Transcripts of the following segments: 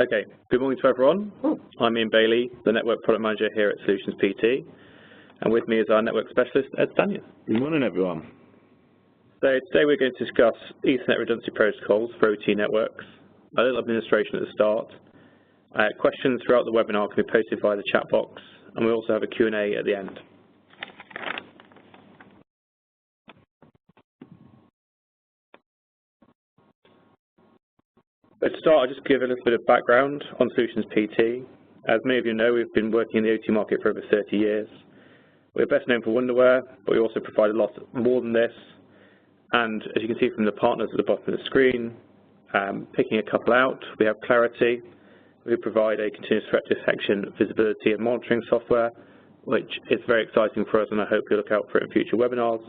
Okay, good morning to everyone. I'm Ian Bailey, the Network Product Manager here at Solutions PT, and with me is our Network Specialist, Ed Stanier. Good morning, everyone. So today we're going to discuss Ethernet redundancy protocols for OT networks, a little administration at the start. Questions throughout the webinar can be posted via the chat box, and we also have a Q&A at the end. But to start, I'll just give a little bit of background on Solutions PT. As many of you know, we've been working in the OT market for over 30 years. We're best known for Wonderware, but we also provide a lot more than this. And as you can see from the partners at the bottom of the screen, picking a couple out, we have Clarity. We provide a continuous threat detection, visibility and monitoring software, which is very exciting for us, and I hope you'll look out for it in future webinars.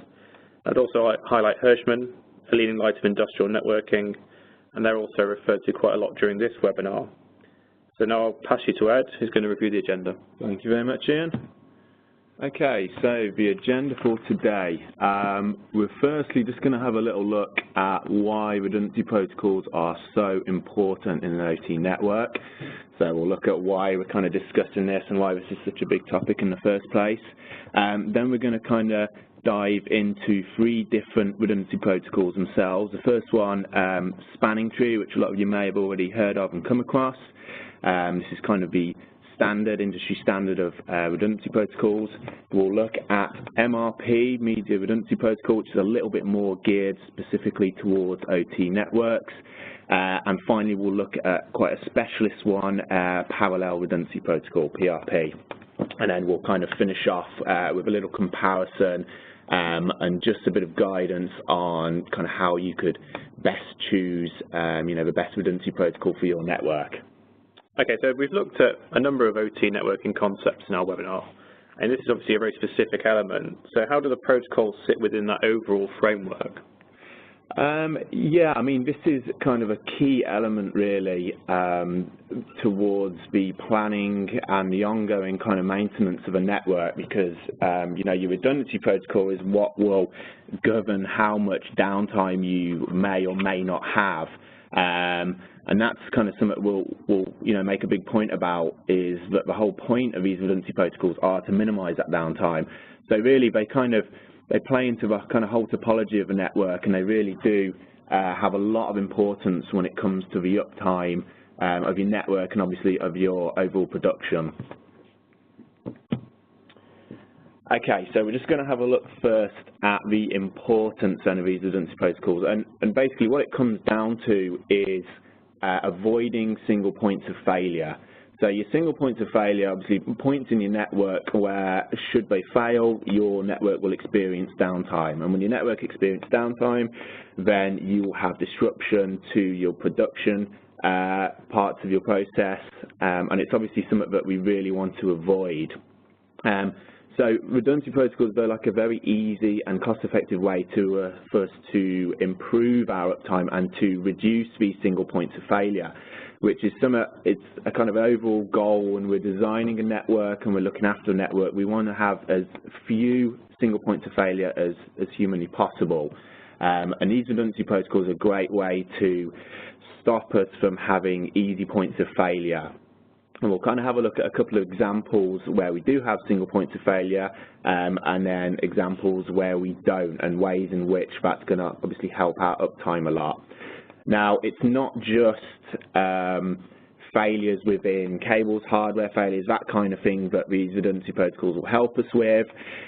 I'd also highlight Hirschman, a leading light of industrial networking, and they're also referred to quite a lot during this webinar. So now I'll pass you to Ed, who's going to review the agenda. Thank you very much, Ian. Okay, so the agenda for today. We're firstly just going to have a little look at why redundancy protocols are so important in an OT network. So we'll look at why we're kind of discussing this and why this is such a big topic in the first place. Then we're going to kind of dive into 3 different redundancy protocols themselves. The first one, spanning tree, which a lot of you may have already heard of and come across. This is kind of the industry standard of redundancy protocols. We'll look at MRP, Media Redundancy Protocol, which is a little bit more geared specifically towards OT networks. And finally, we'll look at quite a specialist one, Parallel Redundancy Protocol, PRP. And then we'll kind of finish off with a little comparison and just a bit of guidance on kind of how you could best choose, the best redundancy protocol for your network. Okay, so we've looked at a number of OT networking concepts in our webinar, and this is obviously a very specific element. So how do the protocols sit within that overall framework? Yeah, I mean, this is kind of a key element really towards the planning and the ongoing kind of maintenance of a network, because your redundancy protocol is what will govern how much downtime you may or may not have. And that's kind of something we'll make a big point about, is that the whole point of these redundancy protocols are to minimize that downtime. So really they play into the kind of whole topology of a network, and they really do have a lot of importance when it comes to the uptime of your network and obviously of your overall production. Okay, so we're just going to have a look first at the importance then of these redundancy protocols, and basically what it comes down to is avoiding single points of failure. So your single points of failure, obviously points in your network where, should they fail, your network will experience downtime. And when your network experiences downtime, then you will have disruption to your production parts of your process, and it's obviously something that we really want to avoid. So redundancy protocols are like a very easy and cost-effective way for us to improve our uptime and to reduce these single points of failure, which is it's a kind of overall goal. When we're designing a network and we're looking after a network, we want to have as few single points of failure as humanly possible. And these redundancy protocols are a great way to stop us from having easy points of failure. And we'll kind of have a look at a couple of examples where we do have single points of failure, and then examples where we don't, and ways in which that's going to obviously help our uptime a lot. Now, it's not just failures within cables, hardware failures, that kind of thing that these redundancy protocols will help us with.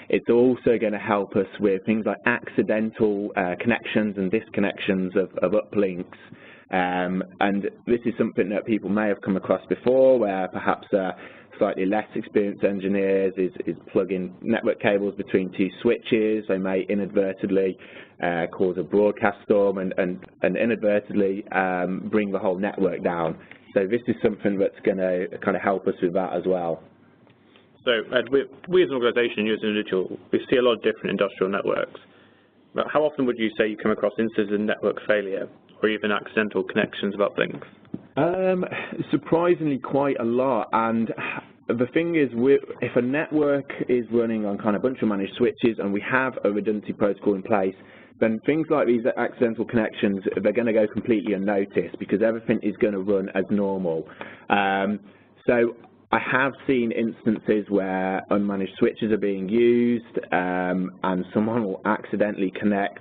It's also going to help us with things like accidental connections and disconnections of uplinks. And this is something that people may have come across before, where perhaps slightly less experienced engineers is plugging network cables between 2 switches. They may inadvertently cause a broadcast storm and inadvertently bring the whole network down. So this is something that's going to kind of help us with that as well. So Ed, we as an organisation, you as an individual, we see a lot of different industrial networks. But how often would you say you come across instances of network failure or even accidental connections of uplinks? Surprisingly quite a lot, and the thing is, if a network is running on kind of a bunch of managed switches and we have a redundancy protocol in place, then things like these accidental connections, they're going to go completely unnoticed because everything is going to run as normal. So I have seen instances where unmanaged switches are being used and someone will accidentally connect,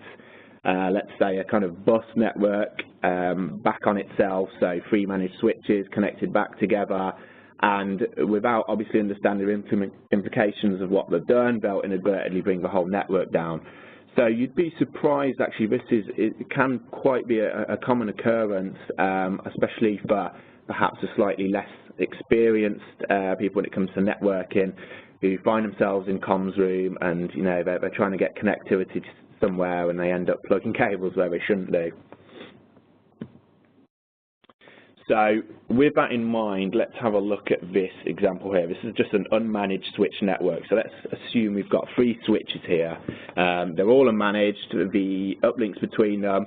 let's say, a kind of bus network back on itself, so 3 managed switches connected back together, and without obviously understanding the implications of what they've done, they'll inadvertently bring the whole network down. So you'd be surprised, actually, it can quite be a common occurrence, especially for perhaps a slightly less experienced people when it comes to networking, who find themselves in comms room and they're trying to get connectivity to somewhere and they end up plugging cables where they shouldn't do. So with that in mind, let's have a look at this example here. This is just an unmanaged switch network. So let's assume we've got 3 switches here. They're all unmanaged. The uplinks between them,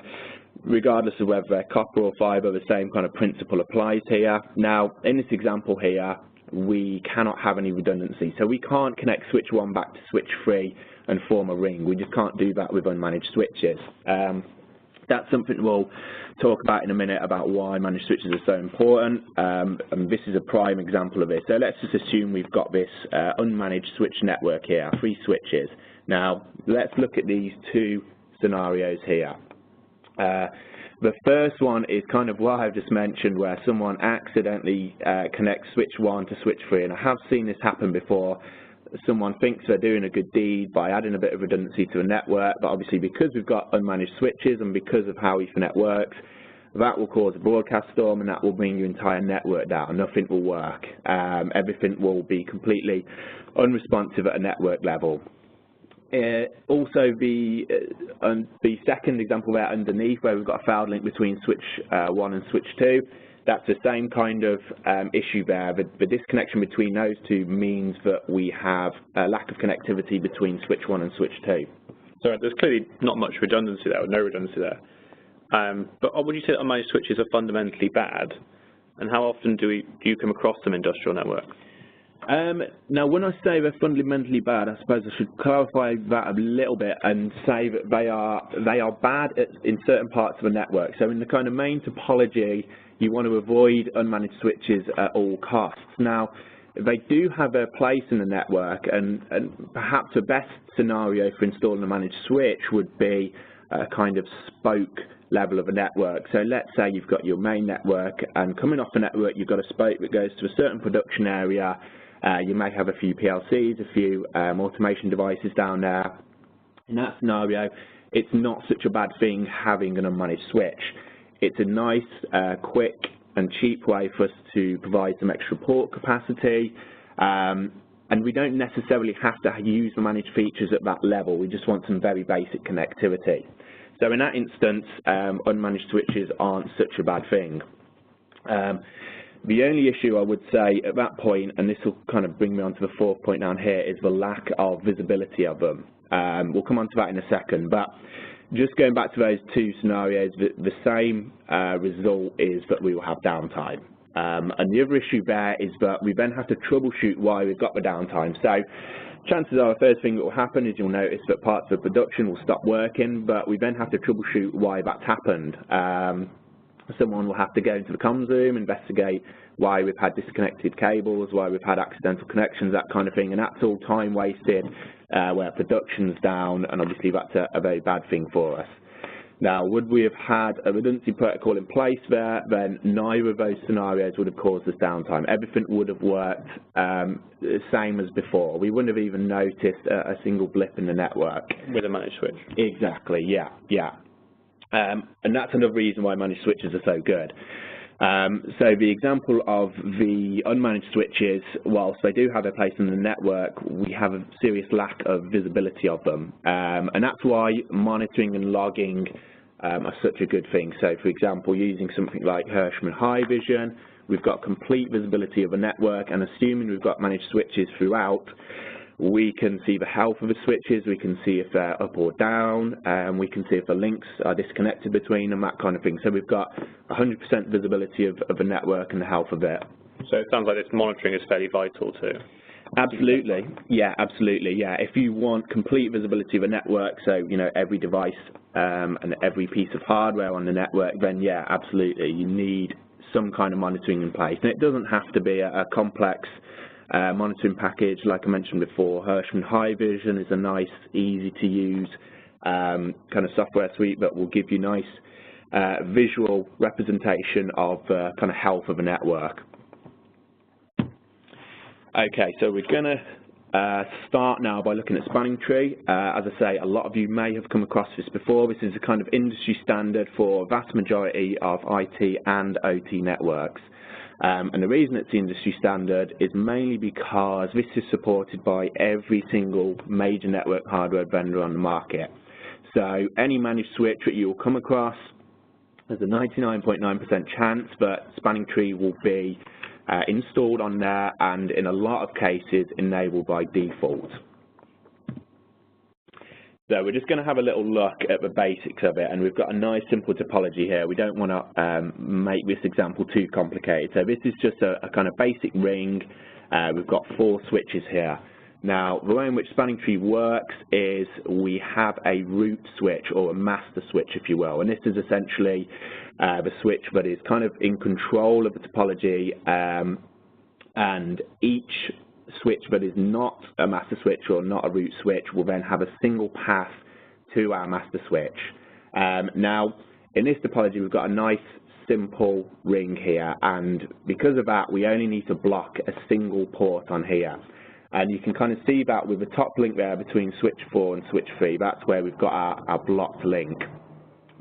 regardless of whether they're copper or fiber, the same kind of principle applies here. Now, in this example here, we cannot have any redundancy. So we can't connect switch 1 back to switch 3 and form a ring. We just can't do that with unmanaged switches. That's something we'll talk about in a minute, about why managed switches are so important, and this is a prime example of this. So let's just assume we've got this unmanaged switch network here, 3 switches. Now, let's look at these 2 scenarios here. The first one is kind of what I've just mentioned, where someone accidentally connects switch 1 to switch 3, and I have seen this happen before. Someone thinks they're doing a good deed by adding a bit of redundancy to a network, but obviously because we've got unmanaged switches and because of how Ethernet works, that will cause a broadcast storm and that will bring your entire network down. Nothing will work. Everything will be completely unresponsive at a network level. Also, the second example there underneath, where we've got a failed link between switch 1 and switch 2, that's the same kind of issue there. The disconnection between those 2 means that we have a lack of connectivity between switch 1 and switch 2. So there's clearly not much redundancy there, or no redundancy there. But would you say that unmanaged switches are fundamentally bad? And how often do you come across them in industrial networks? Now, when I say they're fundamentally bad, I suppose I should clarify that a little bit and say that they are bad in certain parts of a network. So in the kind of main topology, you want to avoid unmanaged switches at all costs. Now, they do have their place in the network, and perhaps the best scenario for installing a managed switch would be a kind of spoke level of a network. So let's say you've got your main network, and coming off the network, you've got a spoke that goes to a certain production area. You may have a few PLCs, a few automation devices down there. In that scenario, it's not such a bad thing having an unmanaged switch. It's a nice, quick and cheap way for us to provide some extra port capacity, and we don't necessarily have to use the managed features at that level. We just want some very basic connectivity. So in that instance, unmanaged switches aren't such a bad thing. The only issue I would say at that point, and this will kind of bring me on to the 4th point down here, is the lack of visibility of them. We'll come on to that in a second, but just going back to those 2 scenarios, the same result is that we will have downtime. And the other issue there is that we then have to troubleshoot why we've got the downtime. So chances are the first thing that will happen is you'll notice that parts of production will stop working, but we then have to troubleshoot why that's happened. Someone will have to go into the comms room, investigate why we've had disconnected cables, why we've had accidental connections, that kind of thing, and that's all time wasted where production's down, and obviously that's a very bad thing for us. Now, would we have had a redundancy protocol in place there, then neither of those scenarios would have caused this downtime. Everything would have worked the same as before. We wouldn't have even noticed a single blip in the network. With a managed switch. Exactly, yeah. And that's another reason why managed switches are so good. So the example of the unmanaged switches, whilst they do have their place in the network, we have a serious lack of visibility of them. And that's why monitoring and logging are such a good thing. So for example, using something like Hirschman High Vision, we've got complete visibility of a network, and assuming we've got managed switches throughout, we can see the health of the switches, we can see if they're up or down, and we can see if the links are disconnected between them, that kind of thing. So we've got 100% visibility of the network and the health of it. So it sounds like this monitoring is fairly vital too. Absolutely. Yeah, absolutely. Yeah, if you want complete visibility of a network, so every device and every piece of hardware on the network, then yeah, absolutely, you need some kind of monitoring in place. And it doesn't have to be a complex monitoring package, like I mentioned before. Hirschman High Vision is a nice, easy to use kind of software suite that will give you nice visual representation of kind of health of a network. Okay, so we're going to start now by looking at spanning tree. As I say, a lot of you may have come across this before. This is a kind of industry standard for a vast majority of IT and OT networks. And the reason it's the industry standard is mainly because this is supported by every single major network hardware vendor on the market. So any managed switch that you will come across, there's a 99.9% chance that spanning tree will be installed on there, and in a lot of cases enabled by default. So we're just going to have a little look at the basics of it, and we've got a nice simple topology here. We don't want to make this example too complicated. So this is just a kind of basic ring. We've got 4 switches here. Now, the way in which spanning tree works is we have a root switch, or a master switch, if you will, and this is essentially the switch that is kind of in control of the topology, and each switch that is not a master switch or not a root switch will then have a single path to our master switch. Now, in this topology, we've got a nice simple ring here, and because of that, we only need to block a single port on here. And you can kind of see that with the top link there between switch 4 and switch 3, that's where we've got our blocked link.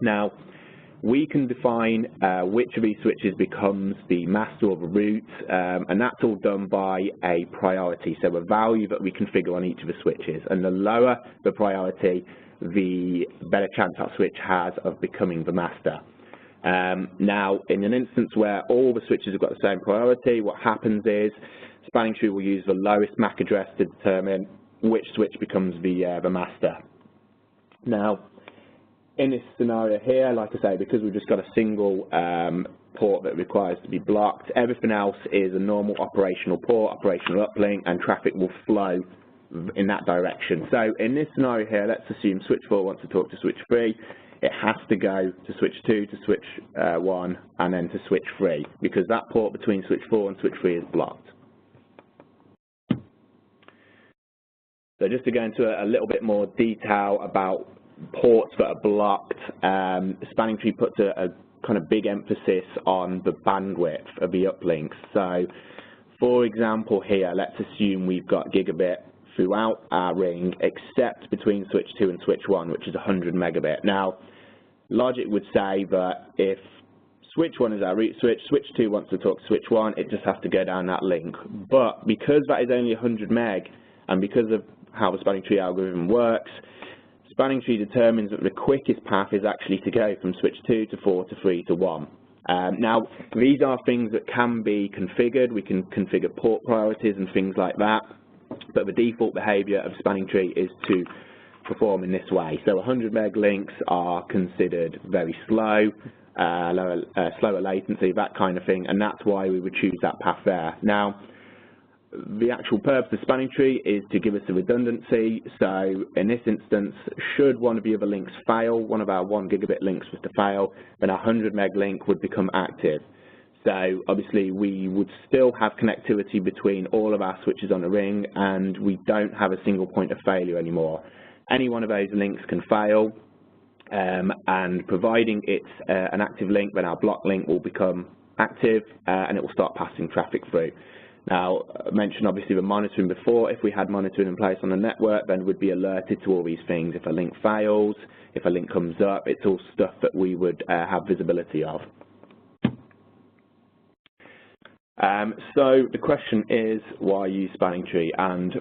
Now, we can define which of these switches becomes the master or the root, and that's all done by a priority, so a value that we configure on each of the switches. And the lower the priority, the better chance that switch has of becoming the master. Now, in an instance where all the switches have got the same priority, what happens is spanning tree will use the lowest MAC address to determine which switch becomes the master. Now, in this scenario here, like I say, because we've just got a single port that requires to be blocked, everything else is a normal operational port, operational uplink, and traffic will flow in that direction. So in this scenario here, let's assume switch 4 wants to talk to switch 3. It has to go to switch 2, to switch 1, and then to switch 3, because that port between switch 4 and switch 3 is blocked. So just to go into a little bit more detail about ports that are blocked, spanning tree puts a kind of big emphasis on the bandwidth of the uplinks. So, for example here, let's assume we've got gigabit throughout our ring, except between switch 2 and switch 1, which is 100 megabit. Now, logic would say that if switch 1 is our root switch, switch 2 wants to talk to switch 1, it just has to go down that link. But because that is only 100 meg, and because of how the spanning tree algorithm works, spanning tree determines that the quickest path is actually to go from switch 2 to 4 to 3 to 1. Now, these are things that can be configured. We can configure port priorities and things like that, but the default behavior of spanning tree is to perform in this way. So 100 meg links are considered very slow, slower latency, that kind of thing, and that's why we would choose that path there. Now, the actual purpose of spanning tree is to give us the redundancy. So in this instance, should one of the other links fail, one of our 1 gigabit links was to fail, then our 100 meg link would become active. So obviously we would still have connectivity between all of our switches on the ring, and we don't have a single point of failure anymore. Any one of those links can fail, and providing it's an active link, then our block link will become active, and it will start passing traffic through. Now, I mentioned obviously the monitoring before. If we had monitoring in place on the network, then we'd be alerted to all these things. If a link fails, if a link comes up, it's all stuff that we would have visibility of. So the question is, why use spanning tree? And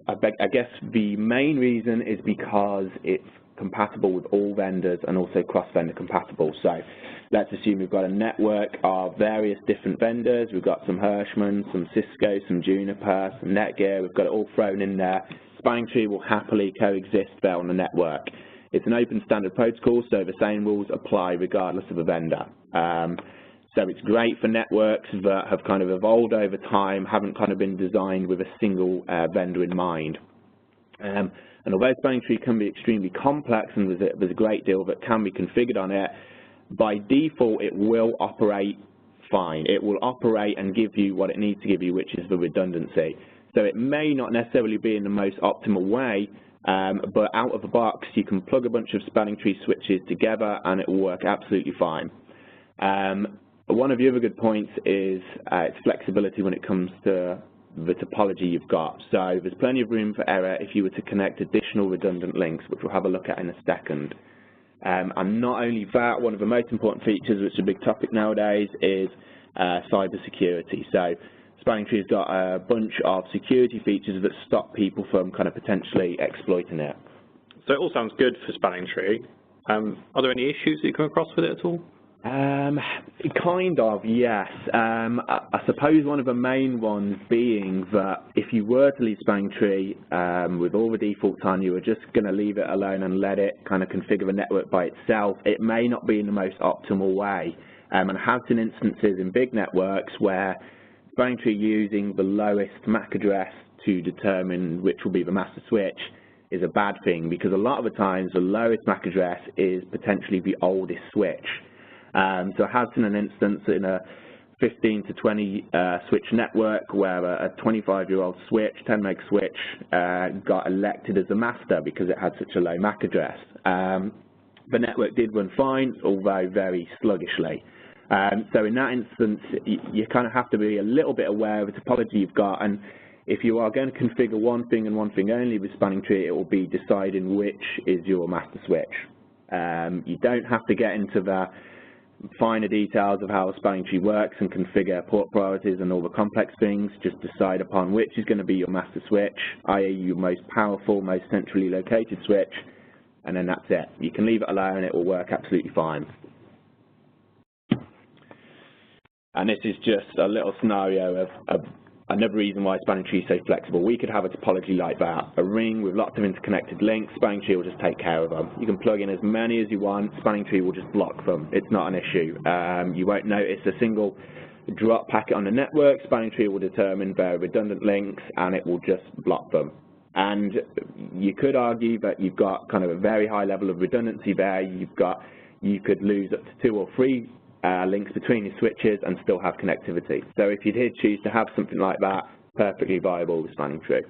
I guess the main reason is because it's compatible with all vendors and also cross-vendor compatible. So let's assume we've got a network of various different vendors. We've got some Hirschman, some Cisco, some Juniper, some Netgear. We've got it all thrown in there. Spanning tree will happily coexist there on the network. It's an open standard protocol, so the same rules apply regardless of the vendor. So it's great for networks that have kind of evolved over time, haven't kind of been designed with a single vendor in mind. And although spanning tree can be extremely complex and there's a great deal that can be configured on it, by default it will operate fine. It will operate and give you what it needs to give you, which is the redundancy. So it may not necessarily be in the most optimal way, but out of the box you can plug a bunch of spanning tree switches together and it will work absolutely fine. One of the other good points is its flexibility when it comes to the topology you've got. So there's plenty of room for error if you were to connect additional redundant links, which we'll have a look at in a second. And not only that, one of the most important features, which is a big topic nowadays, is cyber security. So spanning tree has got a bunch of security features that stop people from kind of potentially exploiting it. So it all sounds good for spanning tree. Are there any issues that you come across with it at all? Kind of, yes. I suppose one of the main ones being that if you were to leave spanning tree with all the defaults on, you were just going to leave it alone and let it kind of configure the network by itself, it may not be in the most optimal way. And I have seen instances in big networks where spanning tree using the lowest MAC address to determine which will be the master switch is a bad thing, because a lot of the times the lowest MAC address is potentially the oldest switch. So I have seen an instance in a 15 to 20 switch network where a 25-year-old switch, 10 meg switch, got elected as the master because it had such a low MAC address. The network did run fine, although very sluggishly. So in that instance, you kind of have to be a little bit aware of the topology you've got, and if you are going to configure one thing and one thing only with spanning tree, it will be deciding which is your master switch. You don't have to get into the finer details of how a spanning tree works and configure port priorities and all the complex things. Just decide upon which is going to be your master switch, i.e. your most powerful, most centrally located switch, and then that's it. You can leave it alone, it will work absolutely fine. And this is just a little scenario of another reason why spanning tree is so flexible. We could have a topology like that, a ring with lots of interconnected links. Spanning tree will just take care of them. You can plug in as many as you want. Spanning tree will just block them. It's not an issue. You won't notice a single drop packet on the network. Spanning tree will determine their redundant links and it will just block them. And you could argue that you've got kind of a very high level of redundancy there. You could lose up to 2 or 3 links between your switches and still have connectivity. So if you did choose to have something like that, perfectly viable with spanning tree.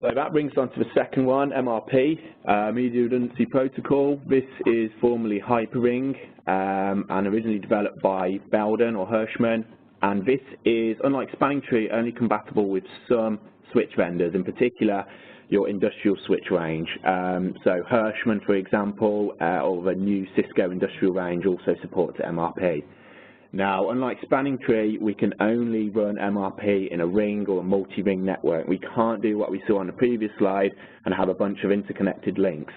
So that brings us on to the second one, MRP, Media Redundancy Protocol. This is formerly Hyperring and originally developed by Belden or Hirschman. And this is, unlike spanning tree, only compatible with some switch vendors, in particular your industrial switch range. So Hirschman, for example, or the new Cisco industrial range also supports MRP. Now, unlike spanning tree, we can only run MRP in a ring or a multi-ring network. We can't do what we saw on the previous slide and have a bunch of interconnected links.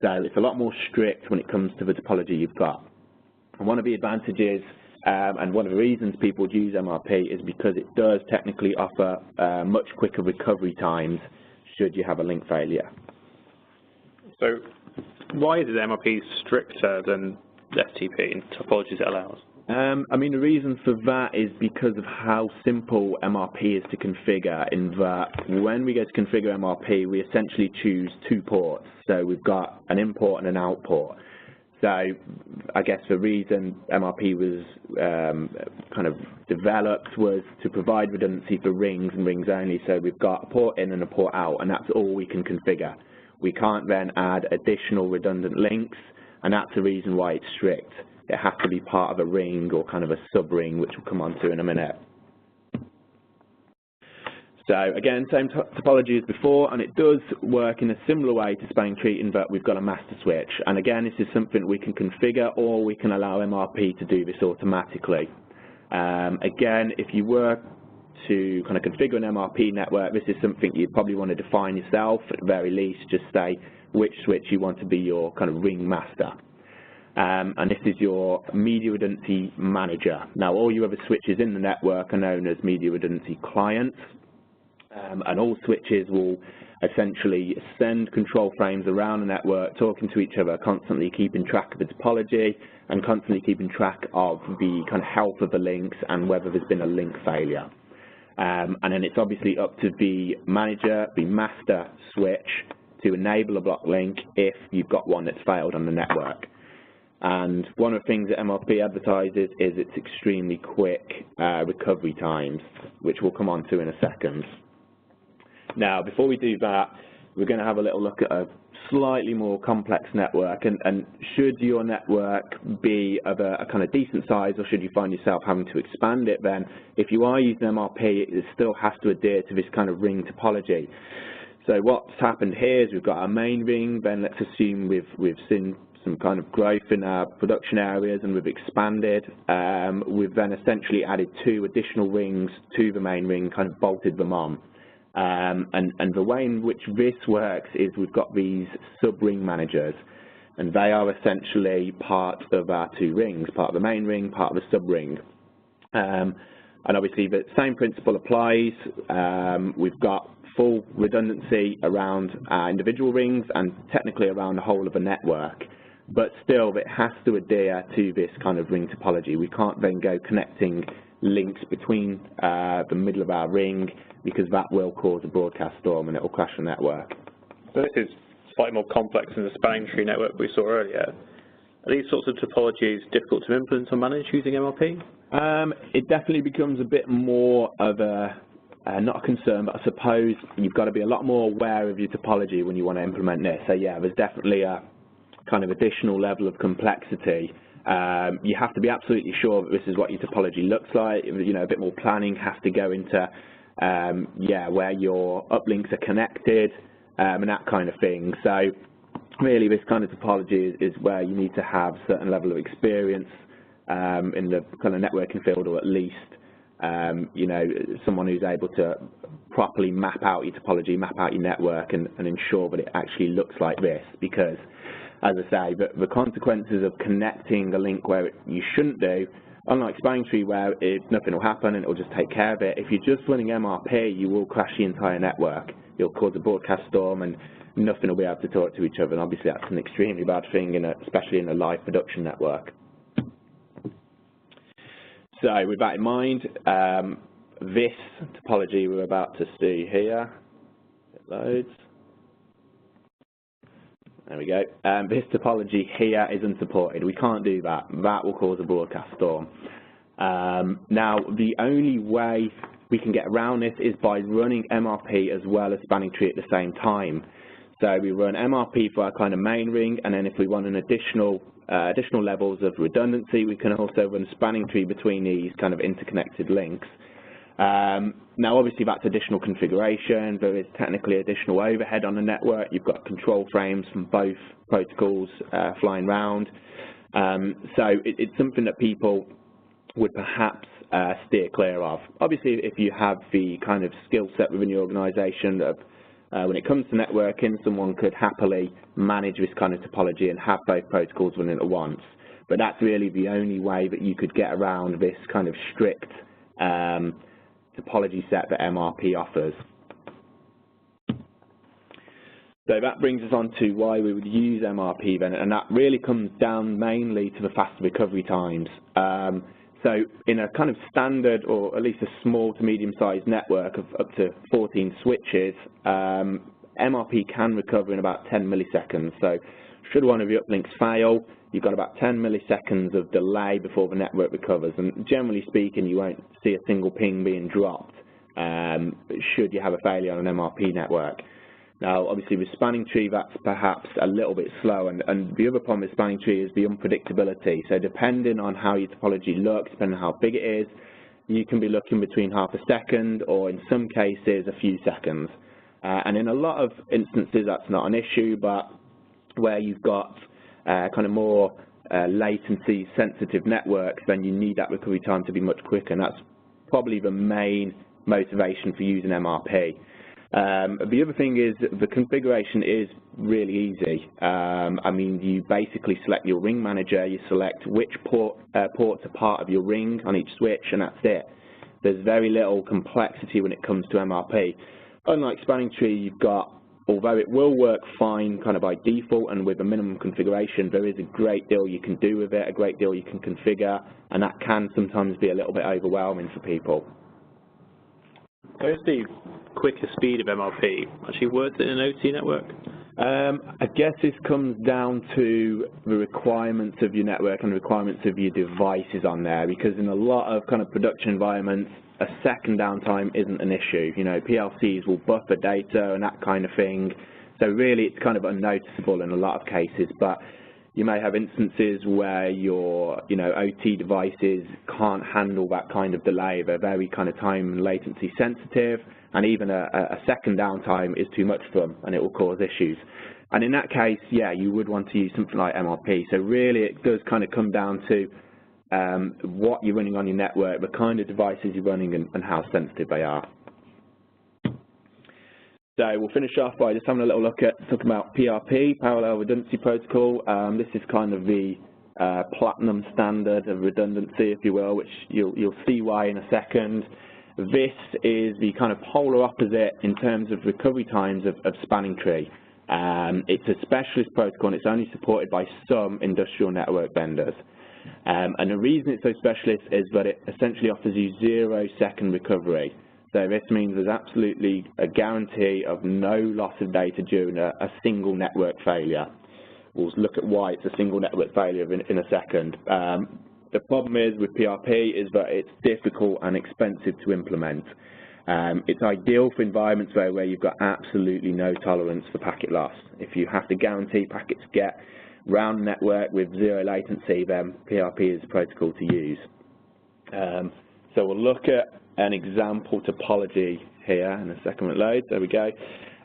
So it's a lot more strict when it comes to the topology you've got. And one of the advantages and one of the reasons people use MRP is because it does technically offer much quicker recovery times should you have a link failure. So why is MRP stricter than FTP in topologies it allows? I mean, the reason for that is because of how simple MRP is to configure, in that when we go to configure MRP, we essentially choose 2 ports. So we've got an in-port and an out-port. So I guess the reason MRP was kind of developed was to provide redundancy for rings and rings only. So we've got a port in and a port out, and that's all we can configure. We can't then add additional redundant links, and that's the reason why it's strict. It has to be part of a ring or kind of a sub-ring, which we'll come on to in a minute. So again, same topology as before, and it does work in a similar way to spanning tree in that we've got a master switch. And again, this is something we can configure, or we can allow MRP to do this automatically. Again, if you were to kind of configure an MRP network, this is something you'd probably want to define yourself. At the very least, just say which switch you want to be your kind of ring master. And this is your media redundancy manager. Now, all your other switches in the network are known as media redundancy clients. And all switches will essentially send control frames around the network, talking to each other, constantly keeping track of the topology and constantly keeping track of the kind of health of the links and whether there's been a link failure. And then it's obviously up to the manager, the master switch, to enable a block link if you've got one that's failed on the network. And one of the things that MRP advertises is its extremely quick recovery times, which we'll come on to in a second. Now, before we do that, we're going to have a little look at a slightly more complex network. And should your network be of a kind of decent size, or should you find yourself having to expand it, then if you are using MRP, it still has to adhere to this kind of ring topology. So what's happened here is we've got our main ring, then let's assume we've seen some kind of growth in our production areas and we've expanded. We've then essentially added 2 additional rings to the main ring, kind of bolted them on. And the way in which this works is we've got these sub-ring managers, and they are essentially part of our 2 rings, part of the main ring, part of the sub-ring. And obviously the same principle applies. We've got full redundancy around our individual rings and technically around the whole of a network, but still it has to adhere to this kind of ring topology. We can't then go connecting links between the middle of our ring, because that will cause a broadcast storm and it will crash the network. So this is slightly more complex than the spanning tree network we saw earlier. Are these sorts of topologies difficult to implement or manage using MRP? It definitely becomes a bit more of a not a concern, but I suppose you've got to be a lot more aware of your topology when you want to implement this. So yeah, there's definitely a kind of additional level of complexity. You have to be absolutely sure that this is what your topology looks like. You know, a bit more planning has to go into where your uplinks are connected and that kind of thing. So really, this kind of topology is where you need to have a certain level of experience in the kind of networking field, or at least you know, someone who's able to properly map out your topology, map out your network, and ensure that it actually looks like this. Because, as I say, the consequences of connecting a link where you shouldn't do, unlike spanning tree where nothing will happen and it will just take care of it, if you're just running MRP, you will crash the entire network. You'll cause a broadcast storm and nothing will be able to talk to each other, and obviously that's an extremely bad thing, especially in a live production network. So with that in mind, this topology we're about to see here, it loads. There we go. This topology here is unsupported. We can't do that. That will cause a broadcast storm. Now, the only way we can get around this is by running MRP as well as spanning tree at the same time. So we run MRP for our kind of main ring, and then if we want an additional levels of redundancy, we can also run spanning tree between these kind of interconnected links. Now, obviously, that's additional configuration. There is technically additional overhead on the network. You've got control frames from both protocols flying around. So it's something that people would perhaps steer clear of. Obviously, if you have the kind of skill set within your organization of when it comes to networking, someone could happily manage this kind of topology and have both protocols running at once. But that's really the only way that you could get around this kind of strict topology set that MRP offers. So that brings us on to why we would use MRP then, and that really comes down mainly to the faster recovery times. So in a kind of standard, or at least a small to medium-sized network of up to 14 switches, MRP can recover in about 10 milliseconds. So should one of your uplinks fail, you've got about 10 milliseconds of delay before the network recovers. And generally speaking, you won't see a single ping being dropped should you have a failure on an MRP network. Now, obviously, with spanning tree, that's perhaps a little bit slow, and the other problem with spanning tree is the unpredictability. So depending on how your topology looks, depending on how big it is, you can be looking between half a second, or in some cases, a few seconds. And in a lot of instances, that's not an issue, but where you've got kind of more latency-sensitive networks, then you need that recovery time to be much quicker, and that's probably the main motivation for using MRP. The other thing is the configuration is really easy. I mean, you basically select your ring manager, you select which ports are part of your ring on each switch, and that's it. There's very little complexity when it comes to MRP. unlike spanning tree, you've got, although it will work fine kind of by default and with a minimum configuration, there is a great deal you can do with it, a great deal you can configure, and that can sometimes be a little bit overwhelming for people. So is the quicker speed of MRP actually worth it in an OT network? I guess this comes down to the requirements of your network and the requirements of your devices on there, because in a lot of kind of production environments, a second downtime isn't an issue. You know, PLCs will buffer data and that kind of thing, so really it's kind of unnoticeable in a lot of cases, but you may have instances where your, OT devices can't handle that kind of delay. They're very kind of time and latency sensitive, and even a second downtime is too much for them, and it will cause issues. And in that case, yeah, you would want to use something like MRP. So really, it does kind of come down to what you're running on your network, the kind of devices you're running, and how sensitive they are. So we'll finish off by just having a little look at talking about PRP, Parallel Redundancy Protocol. This is kind of the platinum standard of redundancy, if you will, which you'll see why in a second. This is the kind of polar opposite in terms of recovery times of spanning tree. It's a specialist protocol, and it's only supported by some industrial network vendors. And the reason it's so specialist is that it essentially offers you 0-second recovery. So this means there's absolutely a guarantee of no loss of data during a single network failure. We'll look at why it's a single network failure in a second. The problem is with PRP is that it's difficult and expensive to implement. It's ideal for environments where you've got absolutely no tolerance for packet loss. If you have to guarantee packets get round the network with 0 latency, then PRP is the protocol to use. So we'll look at an example topology here in a second when it loads. There we go.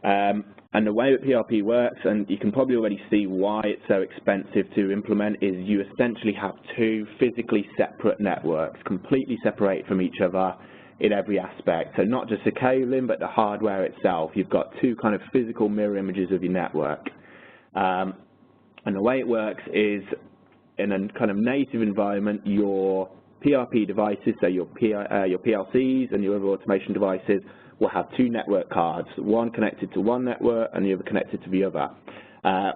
And the way that PRP works, and you can probably already see why it's so expensive to implement, is you essentially have 2 physically separate networks, completely separated from each other in every aspect. So not just the cabling, but the hardware itself. You've got 2 kind of physical mirror images of your network. And the way it works is, in a kind of native environment, your PRP devices, so your PLCs and your other automation devices, will have 2 network cards, one connected to one network and the other connected to the other.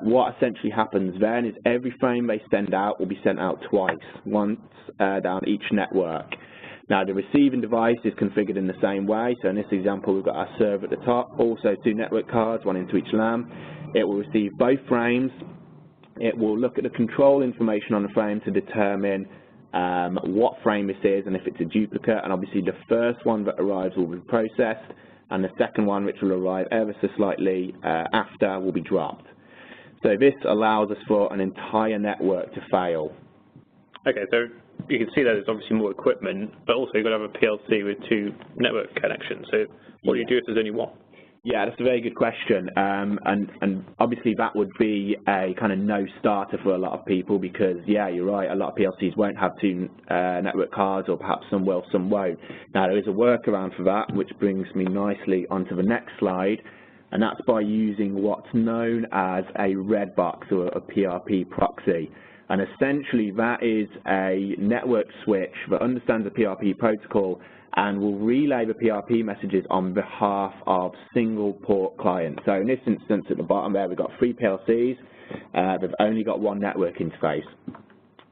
What essentially happens then is every frame they send out will be sent out twice, once down each network. Now, the receiving device is configured in the same way. So in this example, we've got our server at the top, also 2 network cards, one into each LAN. It will receive both frames. It will look at the control information on the frame to determine what frame this is and if it's a duplicate, and obviously the first one that arrives will be processed, and the second one, which will arrive ever so slightly after, will be dropped. So this allows us for an entire network to fail. Okay, so you can see that there's obviously more equipment, but also you've got to have a PLC with 2 network connections. So what do you do if there's only one? Yeah, that's a very good question, and obviously that would be a kind of no-starter for a lot of people because, yeah, you're right, a lot of PLCs won't have 2 network cards, or perhaps some will, some won't. Now, there is a workaround for that, which brings me nicely onto the next slide, and that's by using what's known as a red box, or a PRP proxy. And essentially that is a network switch that understands the PRP protocol and will relay the PRP messages on behalf of single port clients. So in this instance at the bottom there, we've got 3 PLCs. They've only got 1 network interface.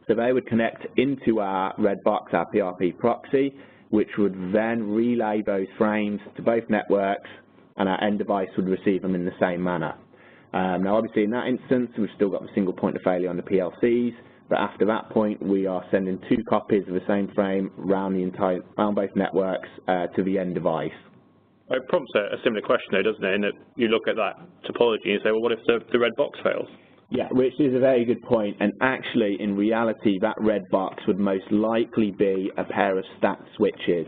So they would connect into our red box, our PRP proxy, which would then relay those frames to both networks, and our end device would receive them in the same manner. Now obviously in that instance, we've still got the single point of failure on the PLCs, but after that point, we are sending 2 copies of the same frame round both networks to the end device. It prompts a similar question, though, doesn't it? In that you look at that topology and you say, well, what if the red box fails? Yeah, which is a very good point. And actually, in reality, that red box would most likely be a pair of stacked switches.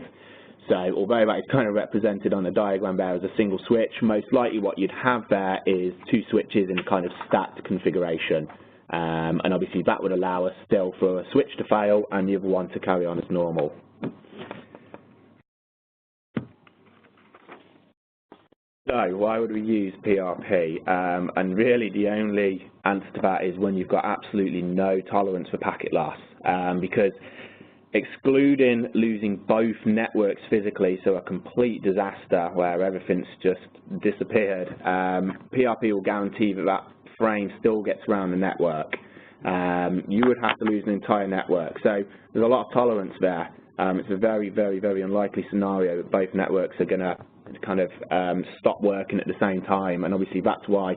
So although that is kind of represented on the diagram there as a single switch, most likely what you'd have there is 2 switches in kind of stacked configuration. And obviously that would allow us still for a switch to fail and the other one to carry on as normal. So why would we use PRP? And really the only answer to that is when you've got absolutely no tolerance for packet loss. Because excluding losing both networks physically, so a complete disaster where everything's just disappeared, PRP will guarantee that that frame still gets around the network. You would have to lose an entire network. So there's a lot of tolerance there. It's a very, very, very unlikely scenario that both networks are going to kind of stop working at the same time, and obviously that's why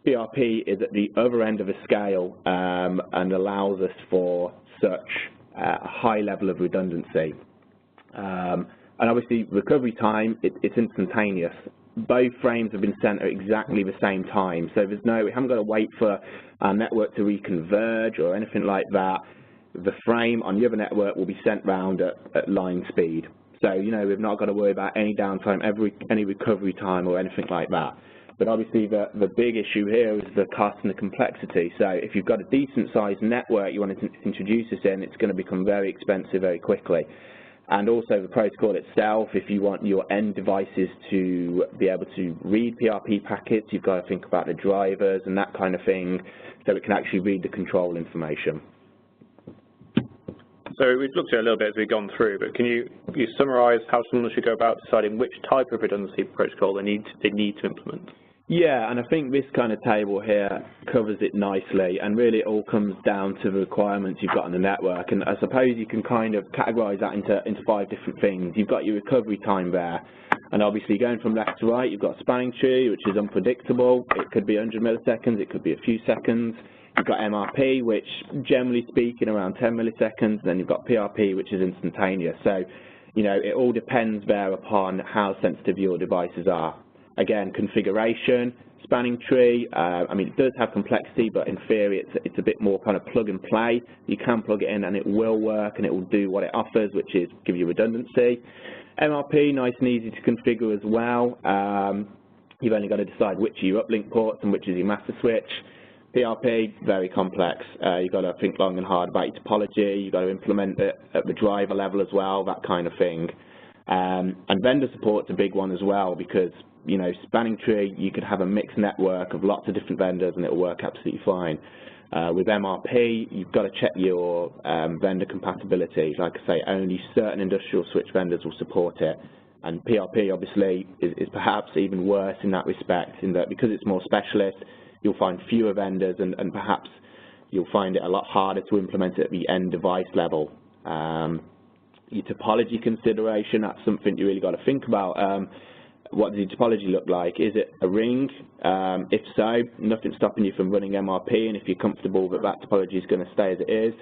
PRP is at the other end of the scale and allows us for such a high level of redundancy. And obviously recovery time, it's instantaneous. Both frames have been sent at exactly the same time, so we haven't got to wait for our network to reconverge or anything like that. The frame on the other network will be sent round at line speed. So, we've not got to worry about any downtime, any recovery time or anything like that. But obviously the big issue here is the cost and the complexity. So if you've got a decent sized network you want to introduce this in, it's going to become very expensive very quickly. And also the protocol itself, if you want your end devices to be able to read PRP packets, you've got to think about the drivers and that kind of thing, so it can actually read the control information. So we've looked at it a little bit as we've gone through, but can you summarize how someone should go about deciding which type of redundancy protocol they need to implement? Yeah, and I think this kind of table here covers it nicely, and really it all comes down to the requirements you've got on the network. And I suppose you can kind of categorize that into 5 different things. You've got your recovery time there, and obviously going from left to right, you've got spanning tree, which is unpredictable. It could be 100 milliseconds, it could be a few seconds. You've got MRP, which generally speaking around 10 milliseconds, then you've got PRP, which is instantaneous. So, it all depends there upon how sensitive your devices are. Again, configuration, spanning tree, it does have complexity, but in theory it's a bit more kind of plug and play. You can plug it in and it will work and it will do what it offers, which is give you redundancy. MRP, nice and easy to configure as well. You've only got to decide which are your uplink ports and which is your master switch. PRP, very complex. You've got to think long and hard about your topology. You've got to implement it at the driver level as well, that kind of thing. And vendor support's a big one as well, because spanning tree, you could have a mixed network of lots of different vendors and it'll work absolutely fine. With MRP, you've got to check your vendor compatibility. Like I say, only certain industrial switch vendors will support it. And PRP obviously is perhaps even worse in that respect, in that because it's more specialist, you'll find fewer vendors and perhaps you'll find it a lot harder to implement it at the end device level. Your topology consideration, that's something you really got to think about. What does your topology look like? Is it a ring? If so, nothing's stopping you from running MRP, and if you're comfortable that that topology is going to stay as it is.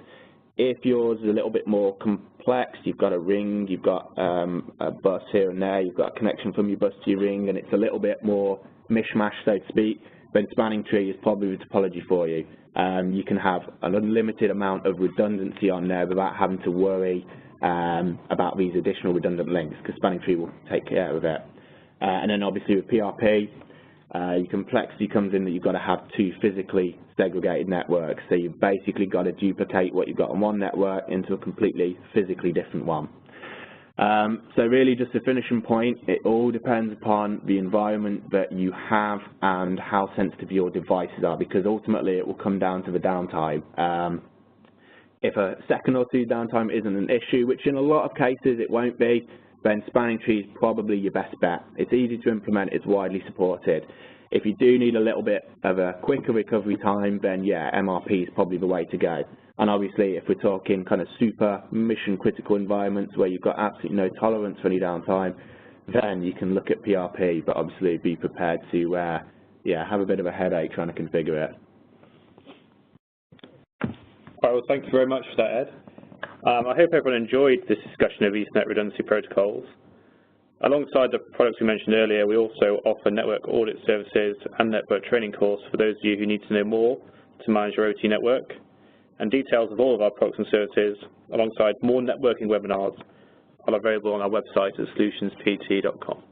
If yours is a little bit more complex, you've got a ring, you've got a bus here and there, you've got a connection from your bus to your ring, and it's a little bit more mishmash, so to speak, then spanning tree is probably the topology for you. You can have an unlimited amount of redundancy on there without having to worry about these additional redundant links, because spanning tree will take care of it. And then obviously with PRP, your complexity comes in that you've got to have 2 physically segregated networks. So you've basically got to duplicate what you've got on one network into a completely physically different one. So really just a finishing point, it all depends upon the environment that you have and how sensitive your devices are, because ultimately it will come down to the downtime. If a second or 2 downtime isn't an issue, which in a lot of cases it won't be, then spanning tree is probably your best bet. It's easy to implement, it's widely supported. If you do need a little bit of a quicker recovery time, then yeah, MRP is probably the way to go. And obviously if we're talking kind of super mission critical environments where you've got absolutely no tolerance for any downtime, then you can look at PRP, but obviously be prepared to have a bit of a headache trying to configure it. All right, well, thank you very much for that, Ed. I hope everyone enjoyed this discussion of Ethernet redundancy protocols. Alongside the products we mentioned earlier, we also offer network audit services and network training course for those of you who need to know more to manage your OT network. And details of all of our products and services, alongside more networking webinars, are available on our website at solutionspt.com.